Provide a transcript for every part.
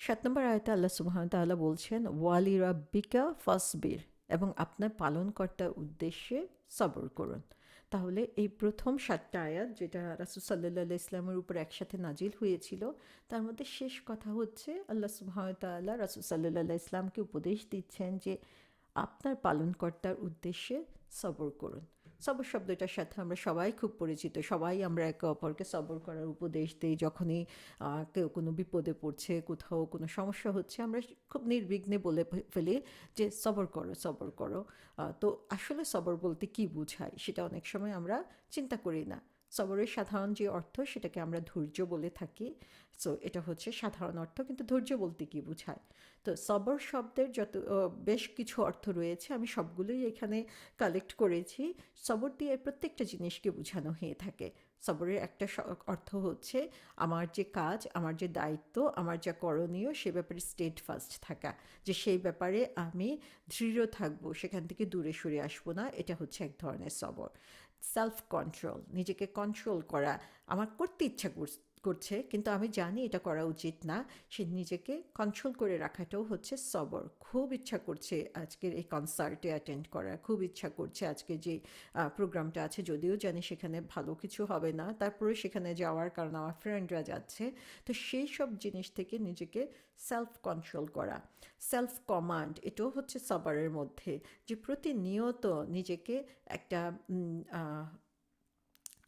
7 নম্বর আয়াতে আল্লাহ সুবহানাহু ওয়া তাআলা বলছেন, ওয়ালি রাব্বিকা ফাসবির, এবং আপনার পালনকর্তার উদ্দেশ্যে সবর করুন। তাহলে এই প্রথম 7টা আয়াত যেটা রাসূল সাল্লাল্লাহু আলাইহি ইসলামের উপর একসাথে নাজিল হয়েছিল, তার মধ্যে শেষ কথা হচ্ছে আল্লাহ সুবহানাহু ওয়া তাআলা রাসূল সাল্লাল্লাহু আলাইহি ইসলামকে উপদেশ দিচ্ছেন যে আপনার পালনকর্তার উদ্দেশ্যে সবর করুন। সবর শব্দটার সাথে আমরা সবাই খুব পরিচিত, সবাই আমরা একে অপরকে সবর করার উপদেশ দিই। যখনই কেউ কোনো বিপদে পড়ছে, কোথাও কোনো সমস্যা হচ্ছে, আমরা খুব নির্বিঘ্নে বলে ফেলি যে সবর করো, সবর করো। তো আসলে সবর বলতে কী বোঝায় সেটা অনেক সময় আমরা চিন্তা করি না। সবরের সাধারণ যে অর্থ সেটাকে আমরা ধৈর্য বলে থাকি। সো এটা হচ্ছে সাধারণ অর্থ, কিন্তু ধৈর্য বলতে কী বোঝায়? তো সবর শব্দের যত বেশ কিছু অর্থ রয়েছে, আমি সবগুলোই এখানে কালেক্ট করেছি। সবর দিয়ে প্রত্যেকটা জিনিসকে বোঝানো হয়ে থাকে। সবরের একটা অর্থ হচ্ছে আমার যে কাজ, আমার যে দায়িত্ব, আমার যা করণীয় সে ব্যাপারে স্টেড ফাস্ট থাকা, যে সেই ব্যাপারে আমি দৃঢ় থাকবো, সেখান থেকে দূরে সরে আসবো না। এটা হচ্ছে এক ধরনের সবর। সেলফ কন্ট্রোল, নিজেকে কন্ট্রোল করা, আমার করতে ইচ্ছা করছে কিন্তু আমি জানি এটা করা উচিত না, সে নিজেকে কন্ট্রোল করে রাখাটাও হচ্ছে সবর। খুব ইচ্ছা করছে আজকের এই কনসার্টে অ্যাটেন্ড করার, খুব ইচ্ছা করছে আজকে যে প্রোগ্রামটা আছে, যদিও জানি সেখানে ভালো কিছু হবে না, তারপরে সেখানে যাওয়ার কারণ আমার ফ্রেন্ডরা যাচ্ছে। তো সেই সব জিনিস থেকে নিজেকে সেলফ কন্ট্রোল করা। সেলফ কমান্ড, এটাও হচ্ছে সবরের মধ্যে, যে প্রতিনিয়ত নিজেকে একটা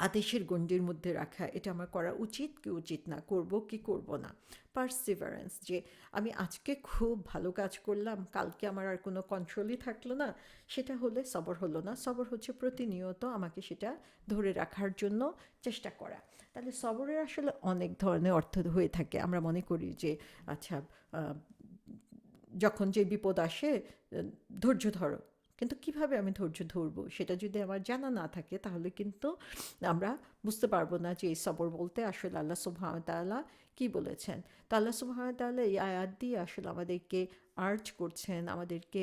আদেশের গণ্ডির মধ্যে রাখা, এটা আমার করা উচিত কি উচিত না, করব কি করব না। পারসিভারেন্স, যে আমি আজকে খুব ভালো কাজ করলাম, কালকে আমার আর কোনো কন্ট্রোলই থাকলো না, সেটা হলে সবর হলো না। সবর হচ্ছে প্রতিনিয়ত আমাকে সেটা ধরে রাখার জন্য চেষ্টা করা। তাহলে সবরের আসলে অনেক ধরনের অর্থ হয়ে থাকে। আমরা মনে করি যে আচ্ছা, যখন যে বিপদ আসে, ধৈর্য ধরো, কিন্তু কিভাবে আমি ধৈর্য ধরবো সেটা যদি আমার জানা না থাকে, তাহলে কিন্তু আমরা বুঝতে পারবো না যে এই সবর বলতে আসলে আল্লাহ সুবহানাহু ওয়া তাআলা কী বলেছেন। তো আল্লাহ সুবহানাহু ওয়া তাআলা এই আয়াত দিয়ে আসলে আমাদেরকে আর্জ করছেন, আমাদেরকে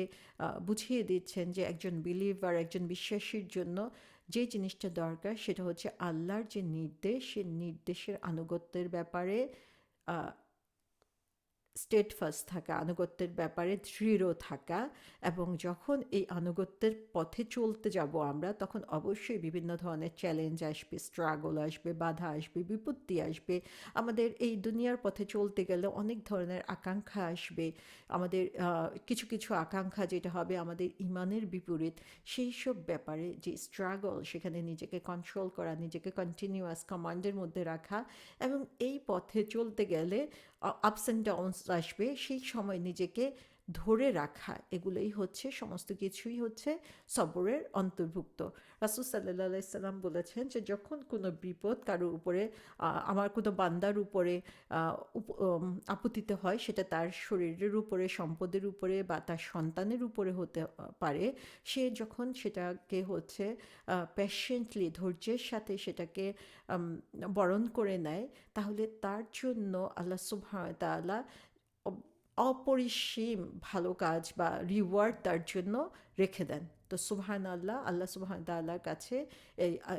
বুঝিয়ে দিচ্ছেন যে একজন বিলিভার, একজন বিশ্বাসীর জন্য যে জিনিসটা দরকার সেটা হচ্ছে আল্লাহর যে নির্দেশ, সে নির্দেশের আনুগত্যের ব্যাপারে স্টেডফাস্ট থাকা, আনুগত্যের ব্যাপারে দৃঢ় থাকা। এবং যখন এই আনুগত্যের পথে চলতে যাব আমরা, তখন অবশ্যই বিভিন্ন ধরনের চ্যালেঞ্জ আসবে, স্ট্রাগল আসবে, বাধা আসবে, বিপত্তি আসবে। আমাদের এই দুনিয়ার পথে চলতে গেলে অনেক ধরনের আকাঙ্ক্ষা আসবে। আমাদের কিছু কিছু আকাঙ্ক্ষা যেটা হবে আমাদের ইমানের বিপরীত, সেই সব ব্যাপারে যে স্ট্রাগল, সেখানে নিজেকে কন্ট্রোল করা, নিজেকে কন্টিনিউয়াস কমান্ডের মধ্যে রাখা, এবং এই পথে চলতে গেলে আপস অ্যান্ড ডাউনস আসবে, সেই সময় নিজেকে ধরে রাখা, এগুলোই হচ্ছে, সমস্ত কিছুই হচ্ছে সবরের অন্তর্ভুক্ত। রাসূল সাল্লাল্লাহু আলাইহি সাল্লাম বলেছেন যে যখন কোনো বিপদ কারোর উপরে, আমার কোনো বান্দার উপরে আপতিত হয়, সেটা তার শরীরের উপরে, সম্পদের উপরে বা তার সন্তানের উপরে হতে পারে, সে যখন সেটাকে হচ্ছে প্যাশেন্টলি, ধৈর্যের সাথে সেটাকে বরণ করে নেয়, তাহলে তার জন্য আল্লাহ সুবহানাহু ওয়া তাআলা অপরিসীম ভালো কাজ বা রিওয়ার্ড তার জন্য রেখে দেন। তো সুবহানাল্লাহ, আল্লাহ সুবহানাহু ওয়া তাআলার কাছে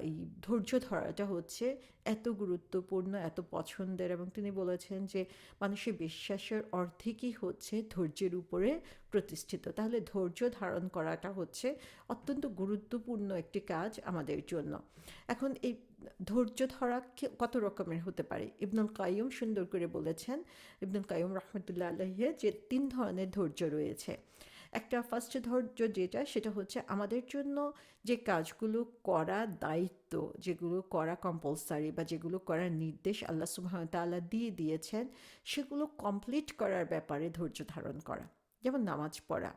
এই ধৈর্য ধরাটা হচ্ছে এত গুরুত্বপূর্ণ, এত পছন্দের, এবং তিনি বলেছেন যে মানুষের বিশ্বাসের অর্ধেকই হচ্ছে ধৈর্যের উপরে প্রতিষ্ঠিত। তাহলে ধৈর্য ধারণ করাটা হচ্ছে অত্যন্ত গুরুত্বপূর্ণ একটি কাজ আমাদের জন্য। এখন এই ধৈর্য ধরা কত রকমের হতে পারে? ইবনুল কাইয়ুম সুন্দর করে বলেছেন, ইবনুল কাইয়ুম রহমতুল্লাহ আলাইহি, যে 3 ধরনের ধৈর্য রয়েছে। একটা ফার্স্ট ধৈর্য যেটা, সেটা হচ্ছে আমাদের জন্য যে কাজগুলো করা দায়িত্ব, যেগুলো করা কম্পালসারি বা যেগুলো করার নির্দেশ আল্লাহ সুবহানাহু ওয়া তাআলা দিয়ে দিয়েছেন, সেগুলো কমপ্লিট করার ব্যাপারে ধৈর্য ধারণ করা। যেমন নামাজ পড়া।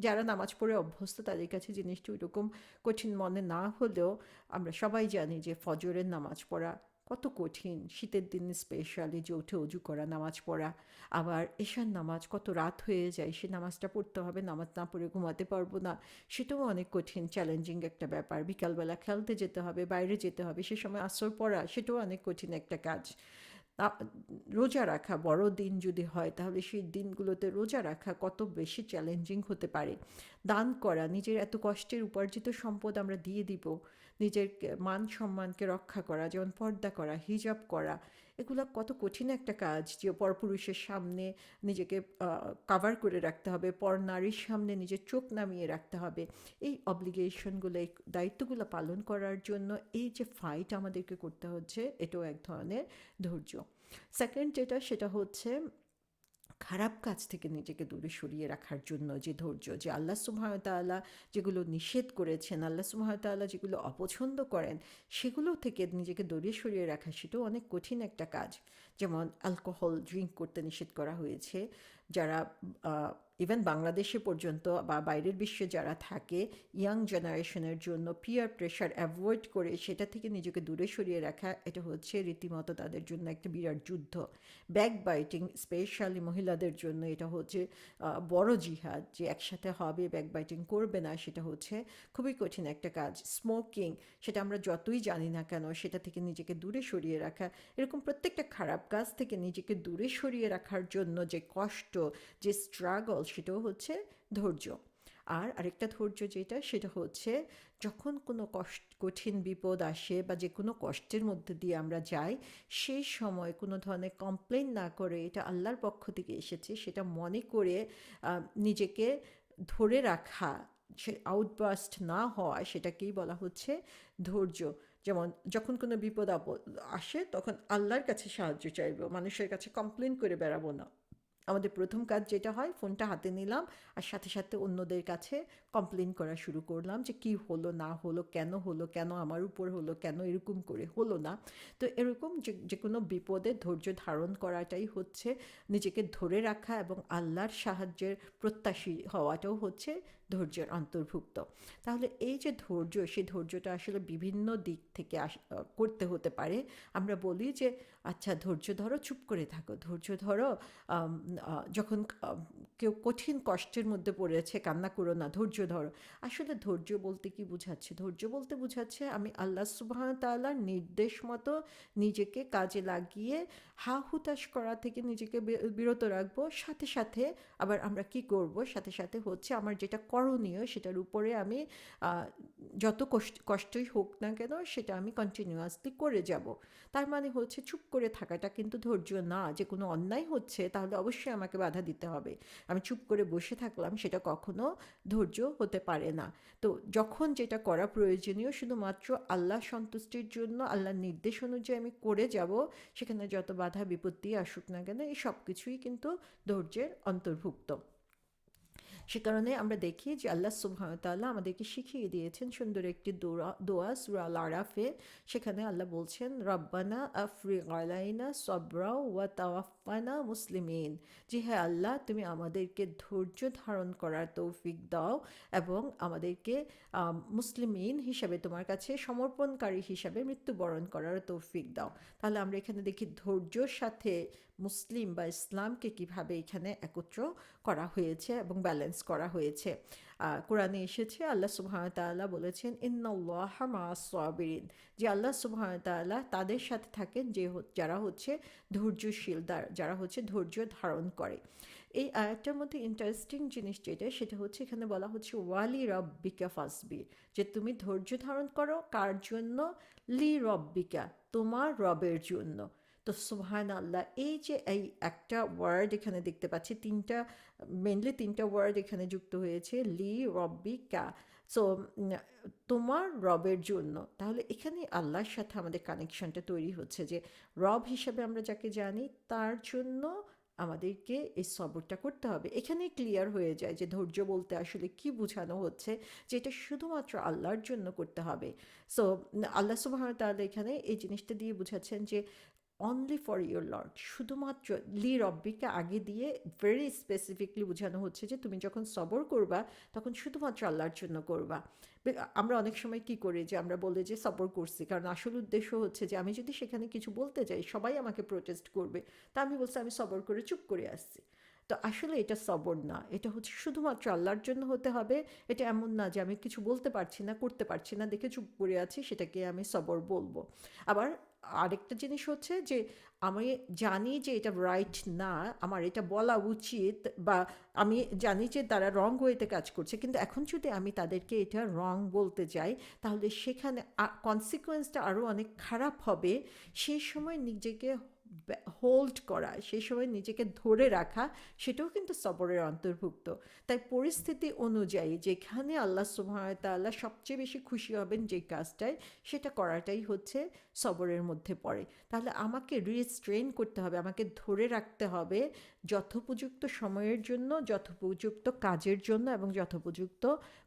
যারা নামাজ পড়ে অভ্যস্ত তাদের কাছে জিনিসটা ওইরকম কঠিন মনে না হলেও আমরা সবাই জানি যে ফজরের নামাজ পড়া কত কঠিন, শীতের দিনে স্পেশালি, যে উঠে অজু করা, নামাজ পড়া। আবার এশার নামাজ কত রাত হয়ে যায়, সে নামাজটা পড়তে হবে, নামাজ না পড়ে ঘুমাতে পারবো না, সেটাও অনেক কঠিন, চ্যালেঞ্জিং একটা ব্যাপার। বিকালবেলা খেলতে যেতে হবে, বাইরে যেতে হবে, সে সময় আসর পড়া, সেটাও অনেক কঠিন একটা কাজ। রোজা রাখা, বড় দিন যদি হয় তাহলে সেই দিনগুলোতে রোজা রাখা কত বেশি চ্যালেঞ্জিং হতে পারে। দান করা, নিজের এত কষ্টের উপার্জিত সম্পদ আমরা দিয়ে দিব, নিজের মান সম্মানকে রক্ষা করা, যেমন পর্দা করা, হিজাব করা, এগুলো কত কঠিন একটা কাজ যে পরপুরুষের সামনে নিজেকে কাভার করে রাখতে হবে, পর নারীর সামনে নিজের চোখ নামিয়ে রাখতে হবে। এই অব্লিগেশনগুলো, এই দায়িত্বগুলো পালন করার জন্য এই যে ফাইট আমাদেরকে করতে হচ্ছে, এটাও এক ধরনের ধৈর্য। সেকেন্ড যেটা, সেটা হচ্ছে খারাপ কাজ থেকে নিজেকে দূরে সরিয়ে রাখার জন্য যে ধৈর্য, যে আল্লাহ সুবহানাহু ওয়া তাআলা যেগুলো নিষেধ করেছেন, আল্লাহ সুবহানাহু ওয়া তাআলা যেগুলো অপছন্দ করেন, সেগুলো থেকে নিজেকে দূরে সরিয়ে রাখা, সেটাও অনেক কঠিন একটা কাজ। যেমন অ্যালকোহল ড্রিঙ্ক করতে নিষেধ করা হয়েছে। যারা ইভেন বাংলাদেশে পর্যন্ত বা বাইরের বিশ্বে যারা থাকে, ইয়াং জেনারেশনের জন্য পিয়ার প্রেশার অ্যাভয়েড করে সেটা থেকে নিজেকে দূরে সরিয়ে রাখা, এটা হচ্ছে রীতিমতো তাদের জন্য একটা বিরাট যুদ্ধ। ব্যাক বাইটিং, স্পেশালি মহিলাদের জন্য এটা হচ্ছে বড় জিহাদ, যে একসাথে হবে, ব্যাক বাইটিং করবে না, সেটা হচ্ছে খুবই কঠিন একটা কাজ। স্মোকিং, সেটা আমরা যতই জানি না কেন, সেটা থেকে নিজেকে দূরে সরিয়ে রাখা, এরকম প্রত্যেকটা খারাপ কাজ থেকে নিজেকে দূরে সরিয়ে রাখার জন্য যে কষ্ট, যে স্ট্রাগল, সেটাও হচ্ছে ধৈর্য। আর আরেকটা ধৈর্য যেটা, সেটা হচ্ছে যখন কোনো কঠিন বিপদ আসে বা যে কোনো কষ্টের মধ্যে দিয়ে আমরা যাই, সেই সময় কোনো ধরনের কমপ্লেন না করে এটা আল্লাহর পক্ষ থেকে এসেছে সেটা মনে করে নিজেকে ধরে রাখা, সে আউটবাস্ট না হওয়া, সেটাকেই বলা হচ্ছে ধৈর্য। যেমন যখন কোনো বিপদ আপদ আসে তখন আল্লাহর কাছে সাহায্য চাইবো, মানুষের কাছে কমপ্লেন করে বেড়াবো না। আমাদের প্রথম কাজ যেটা হয়, ফোনটা হাতে নিলাম আর সাথে সাথে অন্যদের কাছে কমপ্লেন করা শুরু করলাম যে কী হলো না হলো, কেন আমার উপর হলো, কেন এরকম করে হলো না। তো এরকম যে কোনো বিপদে ধৈর্য ধারণ করাটাই হচ্ছে নিজেকে ধরে রাখা, এবং আল্লাহর সাহায্যের প্রত্যাশী হওয়াটাও হচ্ছে ধৈর্যের অন্তর্ভুক্ত। তাহলে এই যে ধৈর্য, সেই ধৈর্যটা আসলে বিভিন্ন দিক থেকে করতে হতে পারে। আমরা বলি যে আচ্ছা ধৈর্য ধরো, চুপ করে থাকো, ধৈর্য ধরো, যখন কেউ কঠিন কষ্টের মধ্যে পড়েছে, কান্না করো না, ধৈর্য ধরো। আসলে ধৈর্য বলতে কি বোঝাচ্ছে? ধৈর্য বলতে বোঝাচ্ছে আমি আল্লাহ সুবহানাহু ওয়া তাআলার নির্দেশ মতো নিজেকে কাজে লাগিয়ে হা হুতাশ করা থেকে নিজেকে বিরত রাখবো। সাথে সাথে আবার আমরা কি করব, সাথে সাথে হচ্ছে আমার যেটা করণীয় সেটার উপরে আমি যত কষ্টই হোক না কেন সেটা আমি কন্টিনিউয়াসলি করে যাব। তার মানে হচ্ছে চুপ করে থাকাটা কিন্তু ধৈর্য না। যে কোনো অন্যায় হচ্ছে তাহলে অবশ্যই আমাকে বাধা দিতে হবে, আমি চুপ করে বসে থাকলাম, সেটা কখনো ধৈর্য হতে পারে না। তো যখন যেটা করা প্রয়োজনীয় শুধুমাত্র আল্লাহ সন্তুষ্টির জন্য, আল্লাহর নির্দেশ অনুযায়ী আমি করে যাব, সেখানে যত বাধা বিপত্তি আসুক না কেন, এই সব কিছুই কিন্তু ধৈর্যের অন্তর্ভুক্ত। সে কারণে আমরা দেখি যে আল্লাহ সুবহানাহু ওয়া তাআলা আমাদেরকে শিখিয়ে দিয়েছেন সুন্দর একটি দোয়া সূরা আল আরাফে। সেখানে আল্লাহ বলছেন, রব্বানা আফরিগ আলাইনা সবরা ওয়া তাওয়াফানা মুসলিমিন, যে হ্যাঁ আল্লাহ, তুমি আমাদেরকে ধৈর্য ধারণ করার তৌফিক দাও এবং আমাদেরকে মুসলিমিন হিসাবে, তোমার কাছে সমর্পণকারী হিসাবে মৃত্যুবরণ করার তৌফিক দাও। তাহলে আমরা এখানে দেখি ধৈর্যর সাথে মুসলিম বা ইসলামকে কিভাবে এখানে একত্র করা হয়েছে এবং ব্যালেন্স করা হয়েছে। কোরআনে এসেছে আল্লাহ সুবহানাহু ওয়া তাআলা বলেছেন, ইন্নাল্লাহা মাআস সাবিরিন, যে আল্লাহ সুবহানাহু ওয়া তাআলা তাদের সাথে থাকেন যারা হচ্ছে ধৈর্যশীল, যারা হচ্ছে ধৈর্য ধারণ করে। এই আয়াতটার মধ্যে ইন্টারেস্টিং জিনিস যেটা, সেটা হচ্ছে এখানে বলা হচ্ছে ওয়ালি রব্বিকা ফাসবির, যে তুমি ধৈর্য ধারণ করো কার জন্য? লি রব্বিকা, তোমার রবের জন্য। তো সুবহানাল্লাহ, এই যে এই একটা ওয়ার্ড এখানে দেখতে পাচ্ছি, মেনলি তিনটা ওয়ার্ড এখানে যুক্ত হয়েছে, লি রব্বিকা। সো তোমার রবের জন্য, তাহলে এখানে আল্লাহর সাথে আমাদের কানেকশনটা তৈরি হচ্ছে যে রব হিসাবে আমরা যাকে জানি তার জন্য আমাদেরকে এই সবরটা করতে হবে। এখানেই ক্লিয়ার হয়ে যায় যে ধৈর্য বলতে আসলে কি বোঝানো হচ্ছে, যে এটা শুধুমাত্র আল্লাহর জন্য করতে হবে। সো আল্লাহ সুবহানাহু ওয়া তাআলা এখানে এই জিনিসটা দিয়ে বোঝাচ্ছেন যে অনলি ফর ইউর লর্ড, শুধুমাত্র লি রব্বিকে আগে দিয়ে ভেরি স্পেসিফিকলি বোঝানো হচ্ছে যে তুমি যখন সবর করবা তখন শুধুমাত্র আল্লাহর জন্য করবা। আমরা অনেক সময় কি করি যে আমরা বলি যে সবর করছি, কারণ আসল উদ্দেশ্য হচ্ছে যে আমি যদি সেখানে কিছু বলতে যাই সবাই আমাকে প্রোটেস্ট করবে, তা আমি বলছি আমি সবর করে চুপ করে আসছি। তো আসলে এটা সবর না, এটা হচ্ছে শুধুমাত্র আল্লাহর জন্য হতে হবে। এটা এমন না যে আমি কিছু বলতে পারছি না, করতে পারছি না দেখে চুপ করে আছি, সেটাকে আমি সবর বলবো। আবার আরেকটা জিনিস হচ্ছে যে আমি জানি যে এটা রাইট না, আমার এটা বলা উচিত, বা আমি জানি যে তারা রং ওয়েতে কাজ করছে, কিন্তু এখন যদি আমি তাদেরকে এটা রং বলতে যাই তাহলে সেখানে কনসিকোয়েন্সটা আরও অনেক খারাপ হবে। সেই সময় নিজেকে হোল্ড করা, সেই সময় নিজেকে ধরে রাখা, সেটাও কিন্তু সবরের অন্তর্ভুক্ত। তাই পরিস্থিতি অনুযায়ী যেখানে আল্লাহ সুবহানাহু ওয়া তাআলা সবচেয়ে বেশি খুশি হবেন যে কাজটায়, সেটা করাটাই হচ্ছে সবরের মধ্যে পড়ে। তাহলে আমাকে রিস্ট্রেন করতে হবে, আমাকে ধরে রাখতে হবে যথোপযুক্ত সময়ের জন্য, যথোপযুক্ত কাজের জন্য এবং যথোপযুক্ত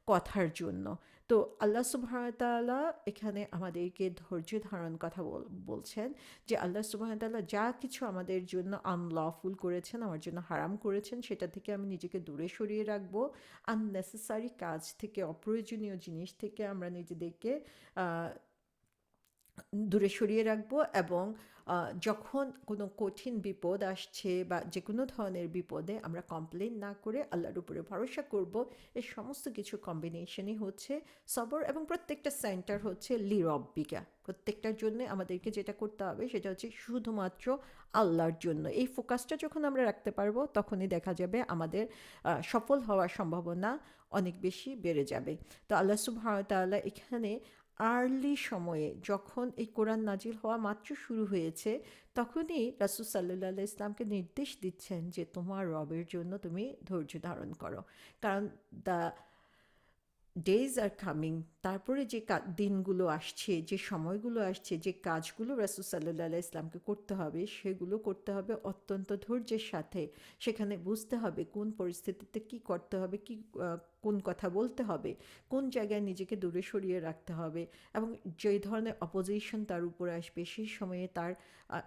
কথার জন্য। তো আল্লাহ সুবহানাহু ওয়া তাআলা এখানে আমাদেরকে ধৈর্য ধারণ কথা বলছেন, যে আল্লাহ সুবহানাহু ওয়া তাআলা যা কিছু আমাদের জন্য আনলফুল করেছেন, আমার জন্য হারাম করেছেন, সেটা থেকে আমি নিজেকে দূরে সরিয়ে রাখবো। আননেসেসারি কাজ থেকে, অপ্রয়োজনীয় জিনিস থেকে আমরা নিজেদেরকে দূরে সরিয়ে রাখবো। এবং যখন কোনো কঠিন বিপদ আসছে বা যে কোনো ধরনের বিপদে আমরা কমপ্লেন না করে আল্লাহর উপরে ভরসা করব। এই সমস্ত কিছু কম্বিনেশনই হচ্ছে সবর, এবং প্রত্যেকটা সেন্টার হচ্ছে লিরব্বিকা। প্রত্যেকটার জন্য আমাদেরকে যেটা করতে হবে সেটা হচ্ছে শুধুমাত্র আল্লাহর জন্য। এই ফোকাসটা যখন আমরা রাখতে পারবো তখনই দেখা যাবে আমাদের সফল হওয়ার সম্ভাবনা অনেক বেশি বেড়ে যাবে। তো আল্লাহ সুবহানাহু ওয়া তাআলা এখানে আর্লি সময়ে, যখন এই কোরআন নাজিল হওয়া মাত্র শুরু হয়েছে, তখনই রাসূল সাল্লাল্লাহু আলাইহি ইসলামকে নির্দেশ দিচ্ছেন যে তোমার রবের জন্য তুমি ধৈর্য ধারণ করো। কারণ দ্য ডেজ আর কামিং, তারপরে যে দিনগুলো আসছে, যে সময়গুলো আসছে, যে কাজগুলো রাসূল সাল্লাল্লাহু আলাইহি ইসলামকে করতে হবে, সেগুলো করতে হবে অত্যন্ত ধৈর্যের সাথে। সেখানে বুঝতে হবে কোন পরিস্থিতিতে কি করতে হবে, কি কোন কথা বলতে হবে, কোন জায়গায় নিজেকে দূরে সরিয়ে রাখতে হবে, এবং যেই ধরনের অপোজিশন তার উপরে আসবে সেই সময়ে তার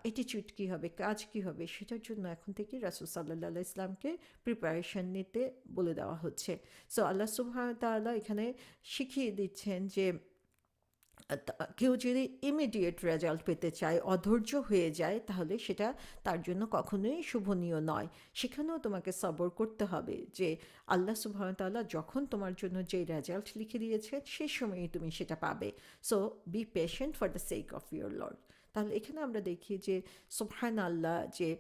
অ্যাটিটিউড কী হবে, কাজ কী হবে, সেটার জন্য এখন থেকে রাসূল সাল্লাল্লাহু আলাইহি ইসলামকে প্রিপারেশন নিতে বলে দেওয়া হচ্ছে। সো আল্লাহ সুবহানাহু ওয়া তাআলা এখানে শিখিয়ে দিচ্ছেন যে কেউ যদি ইমিডিয়েট রেজাল্ট পেতে চায়, অধৈর্য হয়ে যায়, তাহলে সেটা তার জন্য কখনোই শুভনীয় নয়। সেখানেও তোমাকে সবর করতে হবে যে আল্লাহ সুবহানাহু ওয়া তাআলা যখন তোমার জন্য যে রেজাল্ট লিখে দিয়েছেন সেই সময়ই তুমি সেটা পাবে। So be patient for the sake of your Lord. তাহলে এখানে আমরা দেখি যে সুবহানাল্লাহ, যে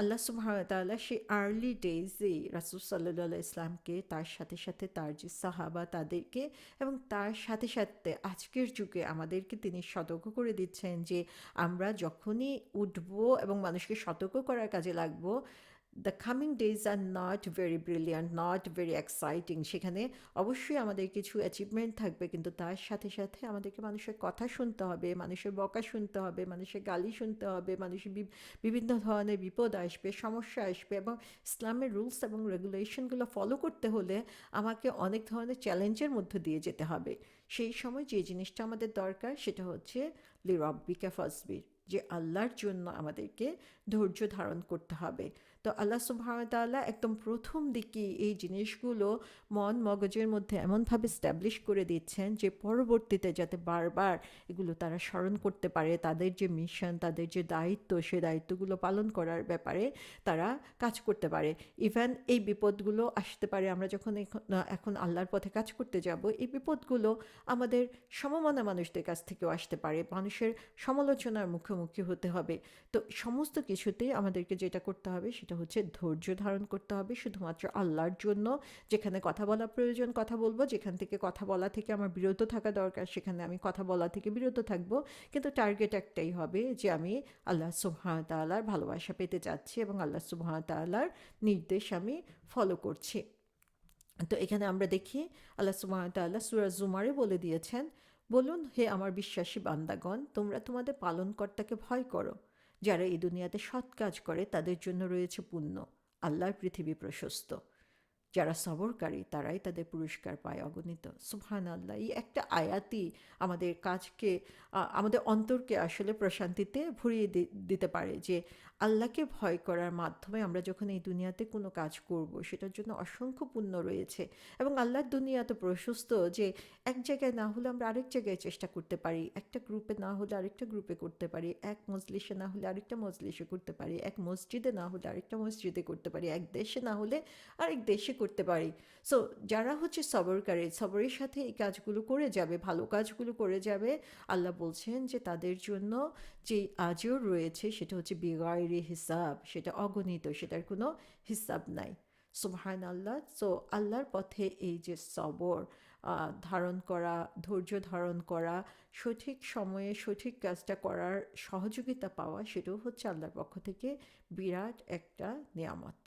আল্লাহ সুবহানাহু ওয়া তাআলা সেই আর্লি ডেজে রাসূল সাল্লাল্লাহু আলাইহি ইসলামকে, তার সাথে সাথে তার যে সাহাবা তাদেরকে, এবং তার সাথে সাথে আজকের যুগে আমাদেরকে তিনি সতর্ক করে দিচ্ছেন যে আমরা যখনই উঠবো এবং মানুষকে সতর্ক করার কাজে লাগবো, the coming days are not very brilliant, not very exciting. সেখানে অবশ্যই আমাদের কিছু অ্যাচিভমেন্ট থাকবে, কিন্তু তার সাথে সাথে আমাদেরকে মানুষের কথা শুনতে হবে, মানুষের বকা শুনতে হবে, মানুষের গালি শুনতে হবে, মানুষের বিভিন্ন ধরনের বিপদ আসবে, সমস্যা আসবে, এবং ইসলামের রুলস এবং রেগুলেশনগুলো ফলো করতে হলে আমাকে অনেক ধরনের চ্যালেঞ্জের মধ্যে দিয়ে যেতে হবে। সেই সময় যে জিনিসটা আমাদের দরকার সেটা হচ্ছে লিরব্বিকা ফাসবির, যে আল্লাহর জন্য আমাদেরকে ধৈর্য ধারণ করতে হবে। তো আল্লাহ সুবহানাহু ওয়া তাআলা একদম প্রথম দিকে এই জিনিসগুলো মন মগজের মধ্যে এমনভাবে স্ট্যাবলিশ করে দিচ্ছেন যে পরবর্তীতে যাতে বারবার এগুলো তারা স্মরণ করতে পারে, তাদের যে মিশন, তাদের যে দায়িত্ব, সে দায়িত্বগুলো পালন করার ব্যাপারে তারা কাজ করতে পারে। ইভেন এই বিপদগুলো আসতে পারে, আমরা যখন এখন আল্লাহর পথে কাজ করতে যাব, এই বিপদগুলো আমাদের সমমনা মানুষদের কাছ থেকেও আসতে পারে, মানুষের সমালোচনার মুখোমুখি হতে হবে। তো সমস্ত কিছুতেই আমাদেরকে যেটা করতে হবে সেটা হচ্ছে ধৈর্য ধারণ করতে হবে শুধুমাত্র আল্লাহর জন্য। যেখানে কথা বলা প্রয়োজন কথা বলবো, যেখান থেকে কথা বলা থেকে আমার বিরত থাকা দরকার সেখানে আমি কথা বলা থেকে বিরত থাকবো, কিন্তু টার্গেট একটাই হবে যে আমি আল্লাহ সুবহানাহু ওয়া তাআলার ভালোবাসা পেতে চাচ্ছি এবং আল্লাহ সুবহানাহু ওয়া তাআলার নির্দেশ আমি ফলো করছি। তো এখানে আমরা দেখি আল্লাহ সুবহানাহু ওয়া তাআলা সূরা জুমারে বলে দিয়েছেন, বলুন হে আমার বিশ্বাসী বান্দাগণ, তোমরা তোমাদের পালনকর্তাকে ভয় করো। যারা এই দুনিয়াতে সৎ কাজ করে তাদের জন্য রয়েছে পুণ্য, আল্লাহর পৃথিবী প্রশস্ত। যারা সবরকারী তারাই তাদের পুরস্কার পায় অগণিত। সুবহানাল্লাহ, এই একটা আয়াতই আমাদের কাজকে, আমাদের অন্তরকে আসলে প্রশান্তিতে ভরিয়ে দিতে পারে যে আল্লাহকে ভয় করার মাধ্যমে আমরা যখন এই দুনিয়াতে কোনো কাজ করব সেটার জন্য অসংখ্য পুণ্য রয়েছে। এবং আল্লাহর দুনিয়া তো প্রশস্ত যে এক জায়গায় না হলে আমরা আরেক জায়গায় চেষ্টা করতে পারি, একটা গ্রুপে না হলে আরেকটা গ্রুপে করতে পারি, এক মজলিসে না হলে আরেকটা মজলিসে করতে পারি, এক মসজিদে না হলে আরেকটা মসজিদে করতে পারি, এক দেশে না হলে আরেক দেশে করতে পারি। সো যারা হচ্ছে সবরকারী, সবরের সাথে এই কাজগুলো করে যাবে, ভালো কাজগুলো করে যাবে, আল্লাহ বলছেন যে তাদের জন্য যে আজর রয়েছে সেটা হচ্ছে বিগাইরি হিসাব, সেটা অগণিত, সেটার কোনো হিসাব নাই। সুবহান আল্লাহ। সো আল্লাহর পথে এই যে সবর ধারণ করা, ধৈর্য ধারণ করা, সঠিক সময়ে সঠিক কাজটা করার সহযোগিতা পাওয়া, সেটাও হচ্ছে আল্লাহর পক্ষ থেকে বিরাট একটা নেয়ামত।